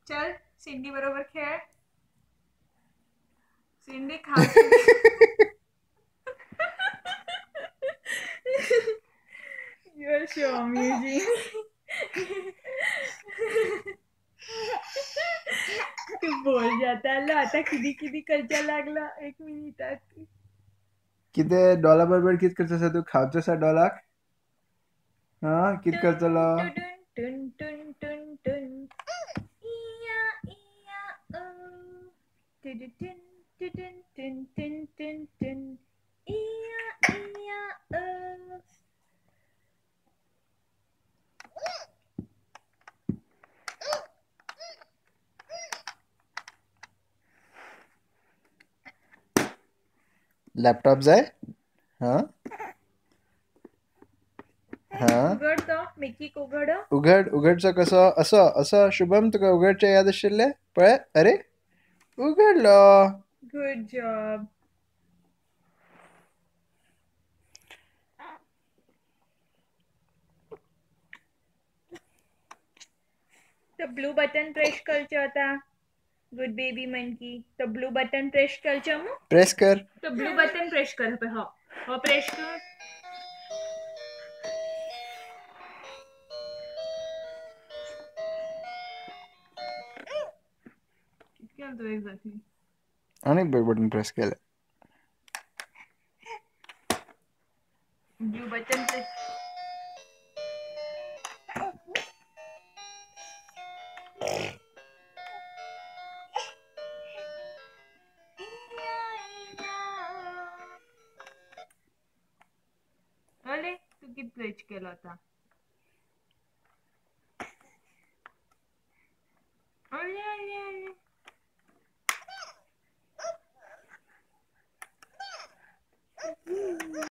चल सिंडी बरोबर खेळ. सिंडी खालची. You're so amusing. तू बोल जाता आता किती किती करच्या लागला 1 मिनिटात. कितें डॉला बरोबर कित करता तू खावचो आसा डॉलाक? हा कित करतलो? टुन टुन टुन टुन इया इया ओ टुन टुन टुन टुन टुन टुन इया इया ओ. लॅपटॉप जाय? हा हा उघड तो मेकीक उघड. उघडचो कसो? असो असो शुभम तुका उघडचें याद आशिल्लें? पळय अरे उघडलो. Good job. तो ब्लू बटन प्रेस करचो आता. Good baby monkey. तो ब्लू बटन प्रेस करचो मग. प्रेस कर. तो ब्लू बटन प्रेस कर. हो प्रेस कर. कितक्याल तो एक्झॅक्टली? आनीक बटन प्रेस केलें. Blue button press. अरे तू किती प्रेस केला होता? अरे